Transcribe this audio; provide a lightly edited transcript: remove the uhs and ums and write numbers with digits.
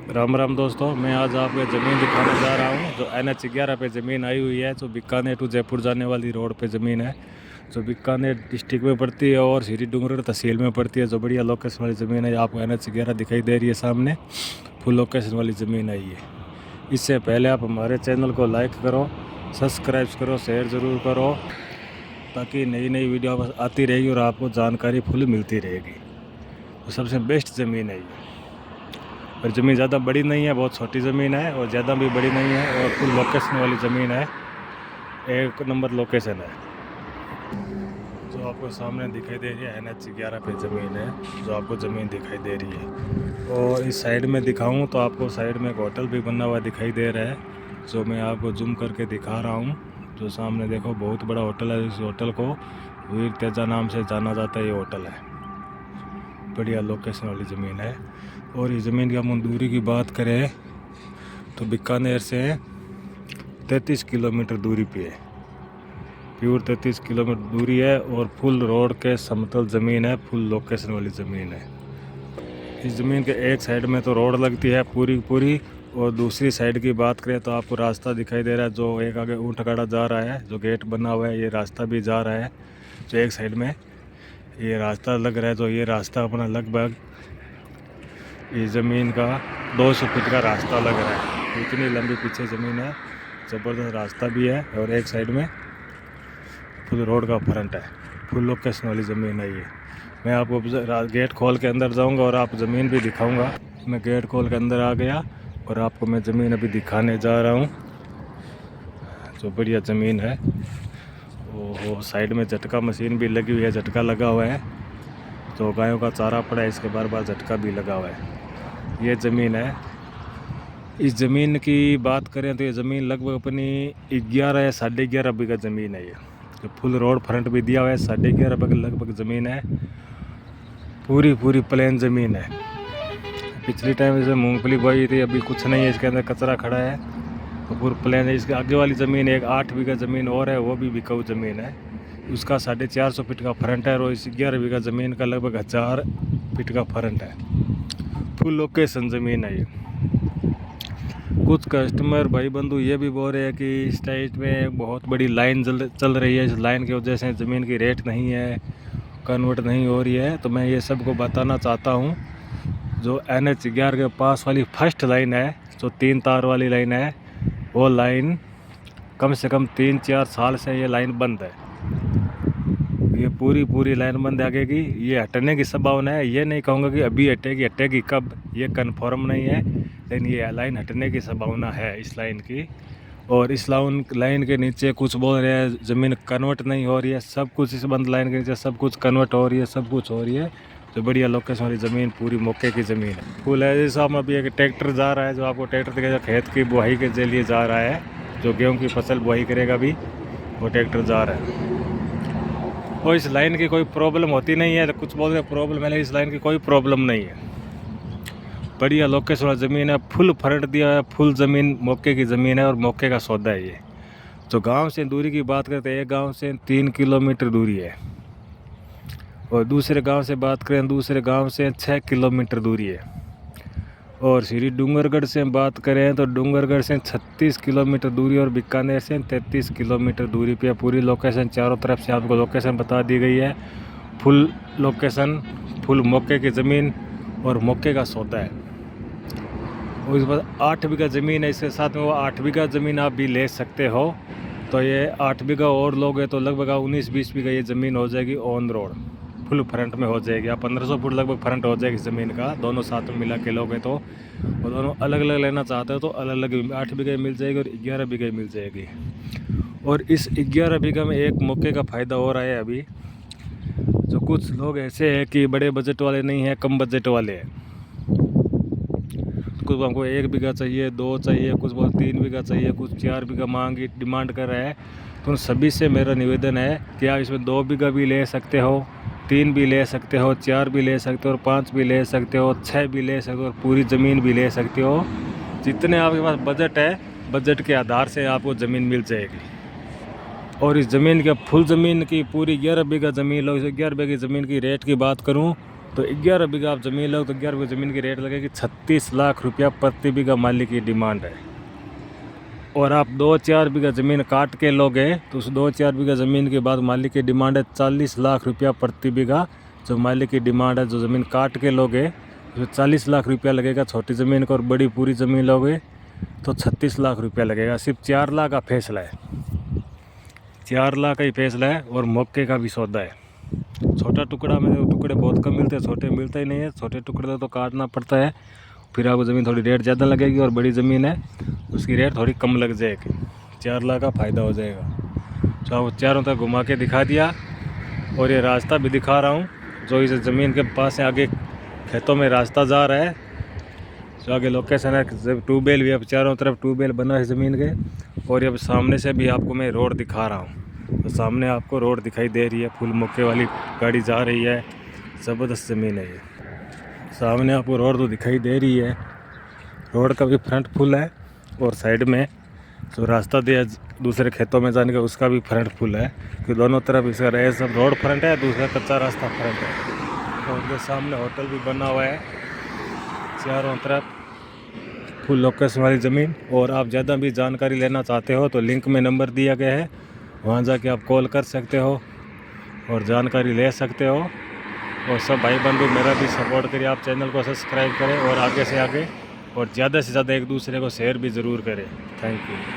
राम राम दोस्तों, मैं आज आपको ज़मीन दिखाने जा रहा हूँ। जो NH11 पे ज़मीन आई हुई है, जो बीकानेर टू जयपुर जाने वाली रोड पे ज़मीन है, जो बीकानेर डिस्ट्रिक्ट में पड़ती है और श्री डूंगरगढ़ तहसील में पड़ती है। जो बढ़िया लोकेशन वाली ज़मीन है, आपको NH11 दिखाई दे रही है सामने, फुल लोकेशन वाली ज़मीन आई है। इससे पहले आप हमारे चैनल को लाइक करो, सब्सक्राइब करो, शेयर ज़रूर करो, ताकि नई नई वीडियो आती रहेगी और आपको जानकारी फुल मिलती रहेगी। तो सबसे बेस्ट ज़मीन है ये। और ज़मीन ज़्यादा बड़ी नहीं है, बहुत छोटी ज़मीन है और ज़्यादा भी बड़ी नहीं है, और फुल लोकेशन वाली ज़मीन है, एक नंबर लोकेशन है। जो आपको सामने दिखाई दे रही है NH11 पे ज़मीन है, जो आपको ज़मीन दिखाई दे रही है। और इस साइड में दिखाऊं तो आपको साइड में एक होटल भी बना हुआ दिखाई दे रहा है, जो मैं आपको जूम करके दिखा रहा हूँ। जो सामने देखो, बहुत बड़ा होटल है। इस होटल को वीर तेजा नाम से जाना जाता है। ये होटल है, बढ़िया लोकेशन वाली ज़मीन है। और इस ज़मीन की हम दूरी की बात करें तो बीकानेर से 33 किलोमीटर दूरी पे है, प्योर 33 किलोमीटर दूरी है। और फुल रोड के समतल ज़मीन है, फुल लोकेशन वाली ज़मीन है। इस ज़मीन के एक साइड में तो रोड लगती है पूरी पूरी, और दूसरी साइड की बात करें तो आपको रास्ता दिखाई दे रहा है। जो एक आगे ऊँट गाड़ा जा रहा है, जो गेट बना हुआ है, ये रास्ता भी जा रहा है। जो एक साइड में ये रास्ता लग रहा है, जो ये रास्ता अपना लगभग इस ज़मीन का 200 फीट का रास्ता लग रहा है। इतनी लंबी पीछे ज़मीन है, ज़बरदस्त रास्ता भी है। और एक साइड में फुल रोड का फ्रंट है, फुल लोकेशन वाली ज़मीन है ये। मैं आपको गेट खोल के अंदर जाऊंगा और आप ज़मीन भी दिखाऊंगा। मैं गेट खोल के अंदर आ गया और आपको मैं ज़मीन अभी दिखाने जा रहा हूँ। जो बढ़िया ज़मीन है, वो साइड में झटका मशीन भी लगी हुई है, झटका लगा हुआ है। जो गायों का चारा पड़ा है, इसके बार बार झटका भी लगा हुआ है। ये ज़मीन है। इस ज़मीन की बात करें तो ये ज़मीन लगभग अपनी 11 या 11.5 बीघा ज़मीन है। ये जो फुल रोड फ्रंट भी दिया हुआ है, 11.5 बीघा लगभग ज़मीन है। पूरी पूरी प्लेन ज़मीन है। पिछली टाइम जैसे मूंगफली बोई थी, अभी कुछ नहीं है, इसके अंदर कचरा खड़ा है, तो पूरी प्लेन है। इसके आगे वाली ज़मीन एक 8 बीघा ज़मीन और है, वो भी बिकाऊ ज़मीन है। उसका 450 फीट का फ्रंट है, और इस 11 बीघा ज़मीन का लगभग 1000 फीट का फ्रंट है। फुल लोकेशन ज़मीन है ये। कुछ कस्टमर भाई बंधु ये भी बोल रहे हैं कि इस साइड में बहुत बड़ी लाइन चल रही है, इस लाइन की वजह से ज़मीन की रेट नहीं है, कन्वर्ट नहीं हो रही है। तो मैं ये सबको बताना चाहता हूँ, जो NH11 के पास वाली फर्स्ट लाइन है, जो 3 तार वाली लाइन है, वो लाइन कम से कम 3-4 साल से ये लाइन बंद है। ये पूरी लाइन बंद आगेगी। ये हटने की संभावना है, ये नहीं कहूँगा कि अभी हटेगी कब, ये कन्फर्म नहीं है, लेकिन ये लाइन हटने की संभावना है इस लाइन की। और इस लाइन के नीचे कुछ बोल रहे हैं ज़मीन कन्वर्ट नहीं हो रही है, सब कुछ इस बंद लाइन के नीचे सब कुछ कन्वर्ट हो रही है, सब कुछ हो रही है। जो बढ़िया लोकेशन वाली ज़मीन, पूरी मौके की ज़मीन है, फुल है। जैसा हम अभी एक ट्रैक्टर जा रहा है, जो आपको ट्रैक्टर दिखेगा, खेत की बुआई के लिए जा रहा है, जो गेहूँ की फसल बुआई करेगा अभी, वो ट्रैक्टर जा रहा है। और इस लाइन की कोई प्रॉब्लम होती नहीं है, तो कुछ बोल रहे प्रॉब्लम है, इस लाइन की कोई प्रॉब्लम नहीं है। बढ़िया लोकेशन वाली ज़मीन है, फुल फ्रंट दिया है, फुल ज़मीन मौके की ज़मीन है और मौके का सौदा है ये। जो गांव से दूरी की बात करते हैं, एक गांव से 3 किलोमीटर दूरी है, और दूसरे गांव से बात करें, दूसरे गांव से 6 किलोमीटर दूरी है। और श्री डूंगरगढ़ से बात करें तो डूंगरगढ़ से 36 किलोमीटर दूरी, और बीकानेर से 33 किलोमीटर दूरी पे पूरी लोकेशन। चारों तरफ से आपको लोकेशन बता दी गई है, फुल लोकेशन, फुल मौके की ज़मीन और मौके का सौदा है। और इसके बाद 8 बीघा ज़मीन है, इसके साथ में वो 8 बीघा ज़मीन आप भी ले सकते हो। तो ये 8 बीघा और लोगे तो लगभग 19-20 बीघा ये ज़मीन हो जाएगी ऑन रोड, फुल फ्रंट में हो जाएगी। आप 1500 फुट लगभग फ्रंट हो जाएगी ज़मीन का, दोनों साथ में मिला के लोगे तो। और दोनों अलग अलग लेना चाहते हो तो अलग अलग 8 बीघा मिल जाएगी और 11 बीघा मिल जाएगी। और इस 11 बीघा में एक मौके का फ़ायदा हो रहा है अभी। जो कुछ लोग ऐसे हैं कि बड़े बजट वाले नहीं हैं, कम बजट वाले हैं, कुछ हमको 1 बीघा चाहिए, 2 चाहिए, कुछ बहुत 3 बीघा चाहिए, कुछ 4 बीघा मांगी डिमांड कर रहे हैं। तो उन सभी से मेरा निवेदन है कि आप इसमें 2 बीघा भी ले सकते हो, 3 भी ले सकते हो, 4 भी ले सकते हो, और 5 भी ले सकते हो, 6 भी ले सकते हो, और पूरी ज़मीन भी ले सकते हो। जितने आपके पास बजट है, बजट के आधार से आपको ज़मीन मिल जाएगी। और इस ज़मीन के फुल ज़मीन की पूरी 11 बीघा ज़मीन लो। इस 11 बीघा ज़मीन की रेट की बात करूँ तो 11 बीघा आप ज़मीन लो तो 11 बीघा ज़मीन की रेट लगेगी 36 लाख रुपया प्रति बीघा मालिक की डिमांड है। और आप 2-4 बीघा ज़मीन काट के लोगे तो उस 2-4 बीघा ज़मीन के बाद मालिक की डिमांड है 40 लाख रुपया प्रति बीघा। जो मालिक की डिमांड है, जो ज़मीन काट के लोगे तो 40 लाख रुपया लगेगा छोटी ज़मीन को, और बड़ी पूरी ज़मीन लोगे तो 36 लाख रुपया लगेगा। सिर्फ 4 लाख का फैसला है, 4 लाख का ही फैसला है, और मौके का भी सौदा है। छोटा टुकड़ा में तो टुकड़े बहुत कम मिलते हैं, छोटे मिलते ही नहीं है। छोटे टुकड़े तो काटना पड़ता है, फिर आपको ज़मीन थोड़ी रेट ज़्यादा लगेगी, और बड़ी ज़मीन है उसकी रेट थोड़ी कम लग जाएगी, 4 लाख का फ़ायदा हो जाएगा। तो आपको चारों तरफ घुमा के दिखा दिया, और ये रास्ता भी दिखा रहा हूँ जो इस ज़मीन के पास से आगे खेतों में रास्ता जा रहा है। जो आगे लोकेशन है, ट्यूबवेल भी, अब चारों तरफ ट्यूबवेल बना है ज़मीन के। और अब सामने से भी आपको मैं रोड दिखा रहा हूँ, तो सामने आपको रोड दिखाई दे रही है, फुल मौके वाली गाड़ी जा रही है, ज़बरदस्त ज़मीन है ये। सामने आपको रोड तो दिखाई दे रही है, रोड का भी फ्रंट फुल है, और साइड में जो रास्ता दिया दूसरे खेतों में जाने का उसका भी फ्रंट फुल है, कि दोनों तरफ इसका रहे सब रोड फ्रंट है, दूसरा कच्चा रास्ता फ्रंट है। और ये सामने होटल भी बना हुआ है, चारों तरफ फुल लोकेशन वाली ज़मीन। और आप ज़्यादा भी जानकारी लेना चाहते हो तो लिंक में नंबर दिया गया है, वहाँ जाके आप कॉल कर सकते हो और जानकारी ले सकते हो। और सब भाई बंधु मेरा भी सपोर्ट करिए, आप चैनल को सब्सक्राइब करें और आगे से आगे और ज़्यादा से ज़्यादा एक दूसरे को शेयर भी ज़रूर करें। Thank you.